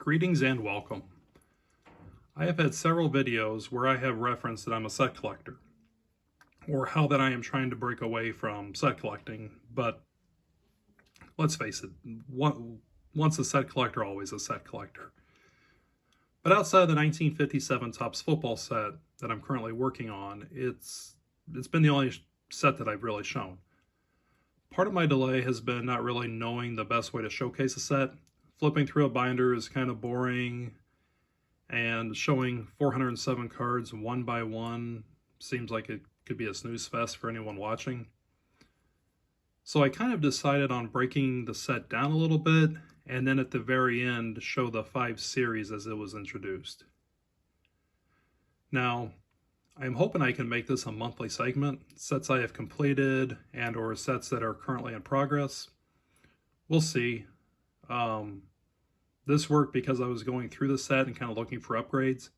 Greetings and welcome. I have had several videos where I have referenced that I'm a set collector, or how that I am trying to break away from set collecting, but let's face it, once a set collector, always a set collector. But outside of the 1957 Topps football set that I'm currently working on, it's been the only set that I've really shown. Part of my delay has been not really knowing the best way to showcase a set. Flipping through a binder is kind of boring, and showing 407 cards one by one seems like it could be a snooze fest for anyone watching. So I kind of decided on breaking the set down a little bit, and then at the very end show the 5 series as it was introduced. Now, I'm hoping I can make this a monthly segment, sets I have completed and or sets that are currently in progress. We'll see. This worked because I was going through the set and kind of looking for upgrades.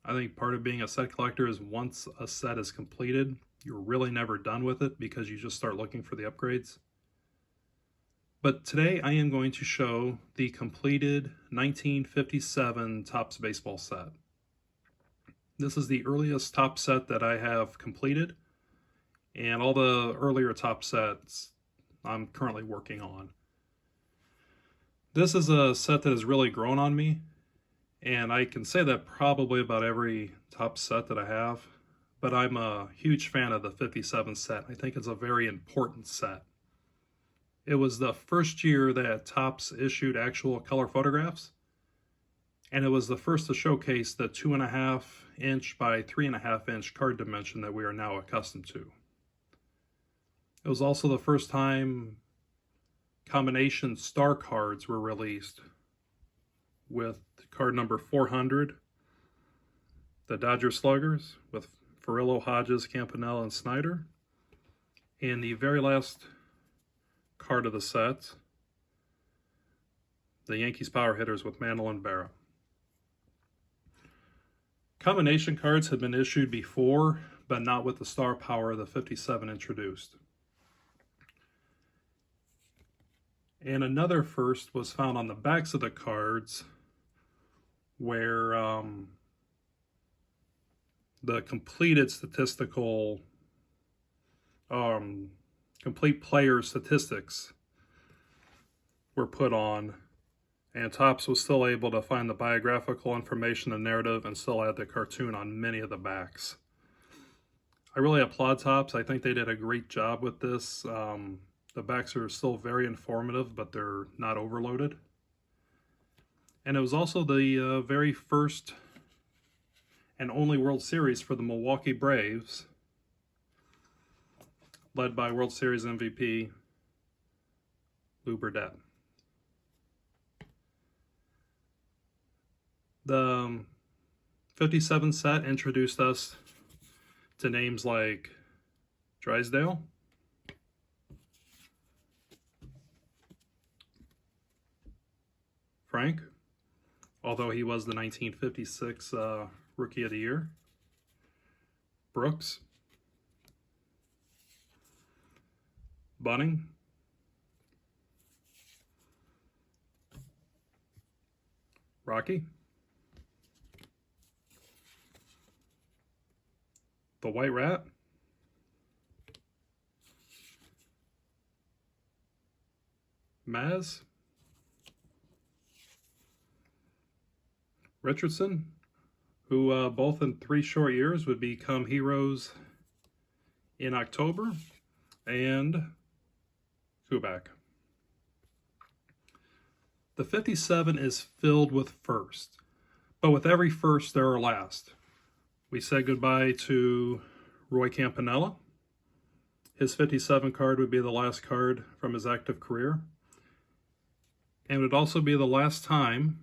I think part of being a set collector is once a set is completed, you're really never done with it because you just start looking for the upgrades. But today I am going to show the completed 1957 Topps baseball set. This is the earliest Topps set that I have completed, and all the earlier Topps sets I'm currently working on. This is a set that has really grown on me, and I can say that probably about every Topps set that I have, but I'm a huge fan of the 57 set. I think it's a very important set. It was the first year that Topps issued actual color photographs, and it was the first to showcase the 2.5 inch by 3.5 inch card dimension that we are now accustomed to. It was also the first time combination star cards were released, with card number 400, the Dodger Sluggers, with Furillo, Hodges, Campanella, and Snyder. And the very last card of the set, the Yankees power hitters with Mantle and Berra. Combination cards had been issued before, but not with the star power the 57 introduced. And another first was found on the backs of the cards, where the completed statistical, complete player statistics were put on, and Topps was still able to find the biographical information, the narrative, and still add the cartoon on many of the backs. I really applaud Topps. I think they did a great job with this. The backs are still very informative, but they're not overloaded. And it was also the very first and only World Series for the Milwaukee Braves, led by World Series MVP Lew Burdette. The 57 set introduced us to names like Drysdale, Frank, although he was the 1956 Rookie of the Year, Brooks, Bunning, Rocky, the White Rat, Maz, Richardson, who both in 3 short years would become heroes in October, and Kubek. The 57 is filled with first, but with every first there are last. We said goodbye to Roy Campanella. His 57 card would be the last card from his active career, and would also be the last time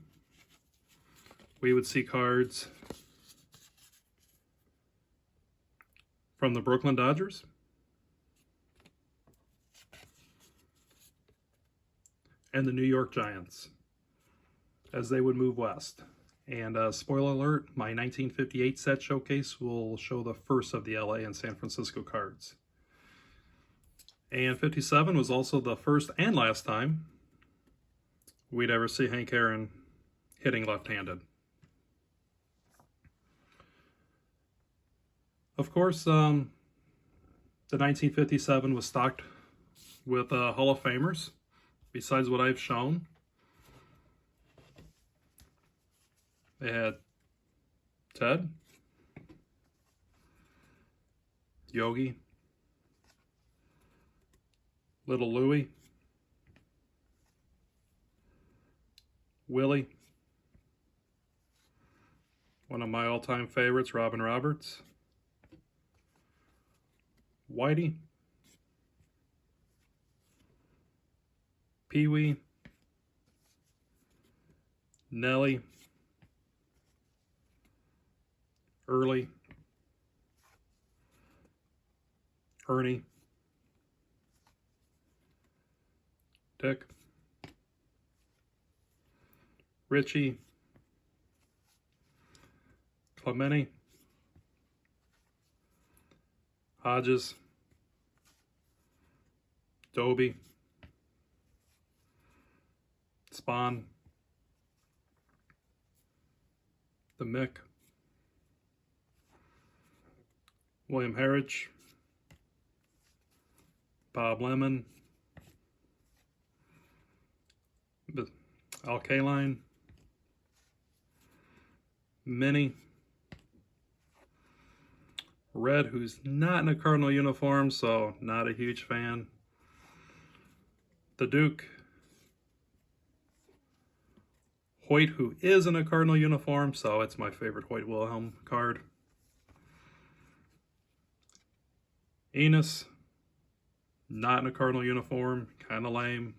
we would see cards from the Brooklyn Dodgers, and the New York Giants as they would move west. And spoiler alert, my 1958 set showcase will show the first of the LA and San Francisco cards. And 57 was also the first and last time we'd ever see Hank Aaron hitting left-handed. Of course, the 1957 was stocked with Hall of Famers, besides what I've shown. They had Ted, Yogi, Little Louie, Willie, one of my all-time favorites, Robin Roberts, Whitey, Pee-wee, Nellie, Early, Ernie, Dick, Richie, Clemente, Hodges, Dobie, Spawn, the Mick, William Harridge, Bob Lemon, Al Kaline, Minnie, Red, who's not in a Cardinal uniform, so not a huge fan, the Duke, Hoyt, who is in a Cardinal uniform, so it's my favorite Hoyt Wilhelm card, Enos, not in a Cardinal uniform, kind of lame,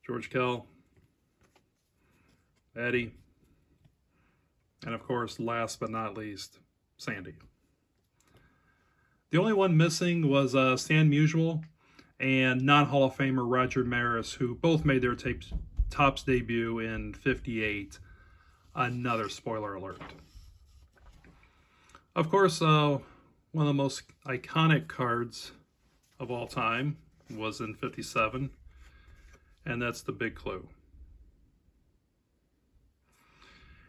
George Kell, Eddie, and of course, last but not least, Sandy. The only one missing was Stan Musial and non-Hall of Famer Roger Maris, who both made their Topps debut in '58. Another spoiler alert. Of course, one of the most iconic cards of all time was in '57, and that's the Big Clue.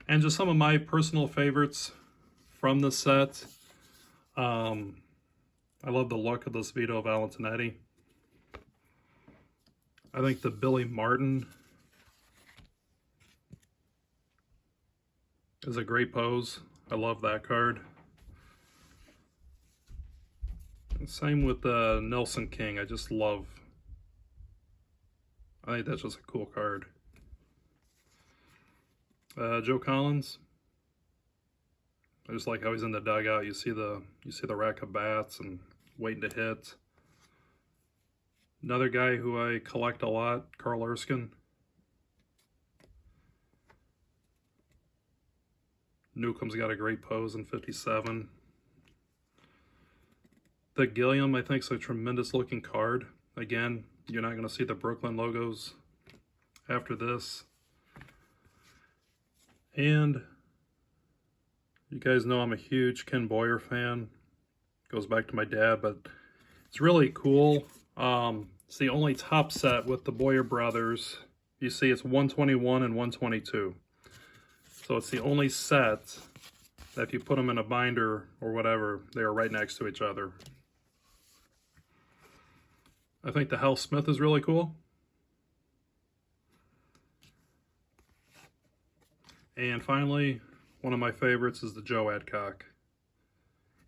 And just some of my personal favorites from the set. I love the look of this Vito Valentinetti. I think the Billy Martin is a great pose. I love that card. And same with the Nelson King. I think that's just a cool card. Joe Collins. I just like how he's in the dugout. You see the rack of bats and waiting to hit. Another guy who I collect a lot, Carl Erskine. Newcomb's got a great pose in '57. The Gilliam, I think, is a tremendous looking card. Again, you're not going to see the Brooklyn logos after this. And you guys know I'm a huge Ken Boyer fan. Goes back to my dad, but it's really cool. It's the only top set with the Boyer brothers. You see it's 121 and 122. So it's the only set that if you put them in a binder or whatever, they are right next to each other. I think the Hal Smith is really cool. And finally, one of my favorites is the Joe Adcock.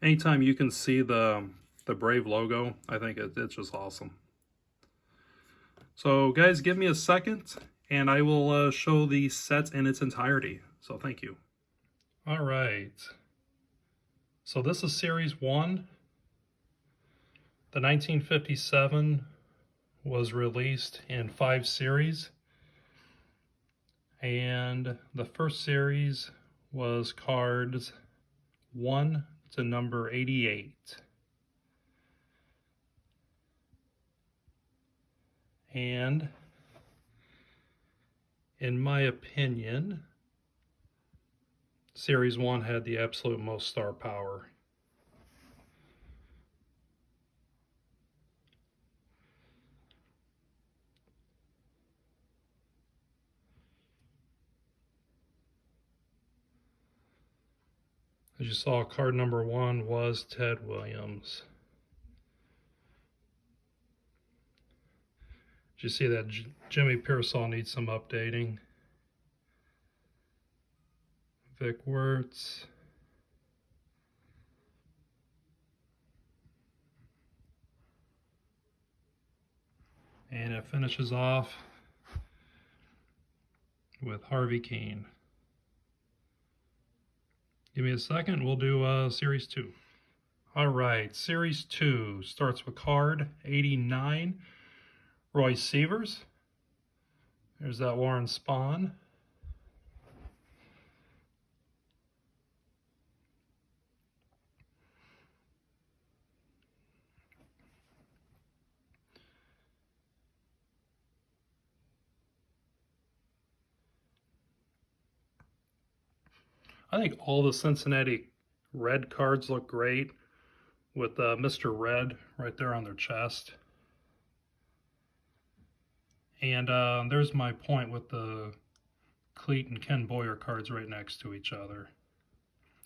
Anytime you can see the Brave logo, I think it's just awesome. So guys, give me a second and I will show the set in its entirety. So thank you. All right. So this is Series 1. The 1957 was released in 5 series. And the first series was cards 1 to number 88. And in my opinion, Series 1 had the absolute most star power. As you saw, card number 1 was Ted Williams. Did you see that Jimmy Piersall needs some updating? Vic Wertz. And it finishes off with Harvey Kane. Give me a second, we'll do Series 2. All right, Series 2 starts with card 89, Roy Sievers. There's that Warren Spahn. I think all the Cincinnati Red cards look great with Mr. Red right there on their chest. And there's my point with the Cleat and Ken Boyer cards right next to each other.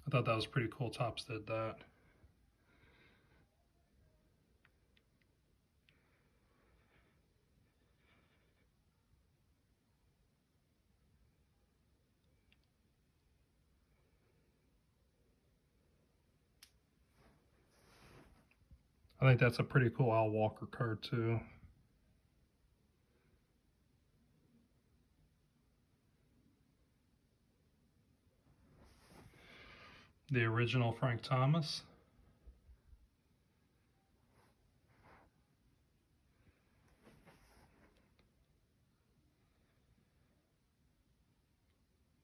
I thought that was pretty cool. Topps did that. I think that's a pretty cool Al Walker card too. The original Frank Thomas.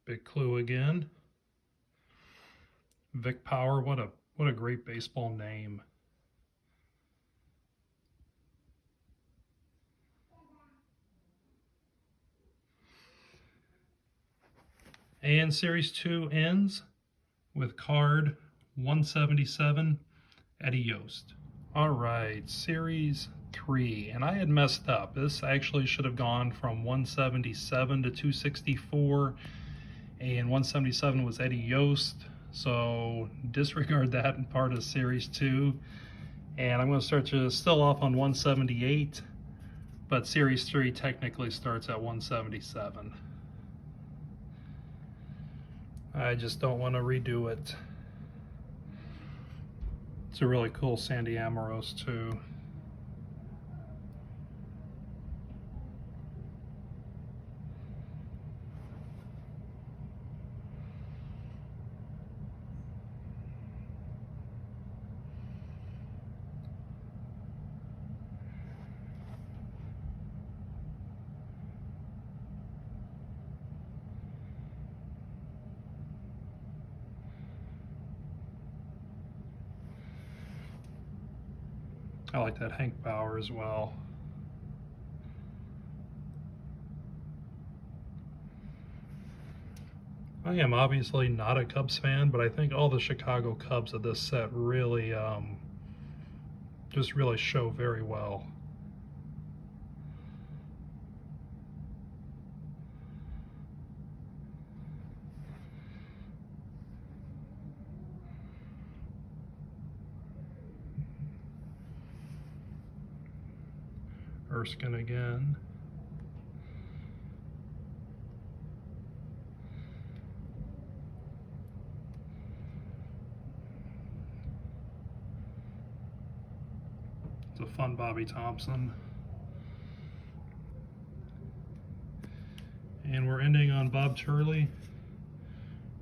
Big clue again. Vic Power, what a great baseball name. And Series 2 ends with card 177, Eddie Yost. All right, Series 3, and I had messed up. This actually should have gone from 177 to 264, and 177 was Eddie Yost, so disregard that part of Series 2. And I'm going to start you still off on 178, but Series 3 technically starts at 177. I just don't want to redo it. It's a really cool Sandy Amoros too. I like that Hank Bauer as well. I am obviously not a Cubs fan, but I think all the Chicago Cubs of this set really just really show very well. Erskine again. It's a fun Bobby Thompson. And we're ending on Bob Turley,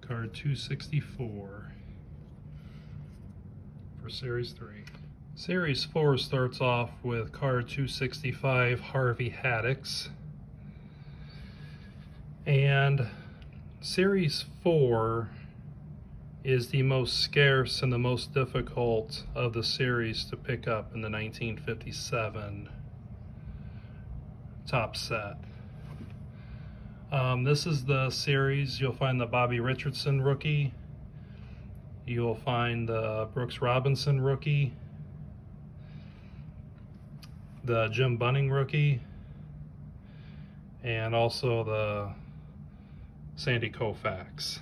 card 264 for Series 3. Series 4 starts off with card 265, Harvey Haddix. And Series 4 is the most scarce and the most difficult of the series to pick up in the 1957 Topps set. This is the series. You'll find the Bobby Richardson rookie. You'll find the Brooks Robinson rookie. The Jim Bunning rookie, and also the Sandy Koufax.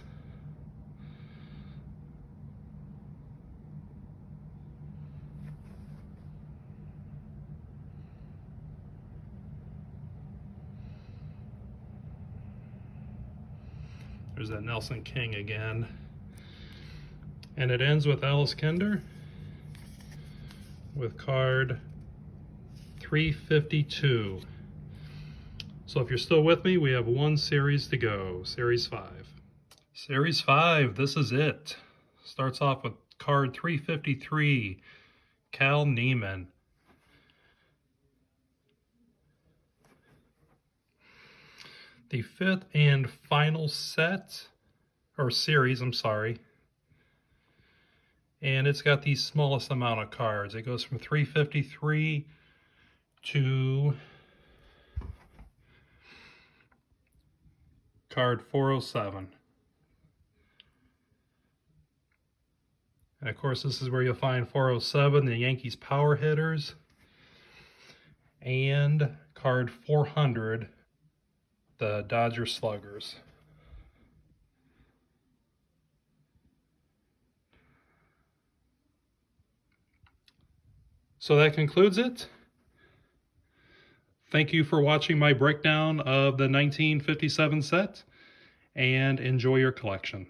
There's that Nelson King again. And it ends with Alice Kinder with card 352. So if you're still with me, we have one series to go, Series 5. Series 5, this is it. Starts off with card 353, Cal Neiman. The fifth and final set, or series, I'm sorry. And it's got the smallest amount of cards. It goes from 353 to card 407. And of course, this is where you'll find 407, the Yankees power hitters, and card 400, the Dodger sluggers. So that concludes it. Thank you for watching my breakdown of the 1957 set, and enjoy your collection.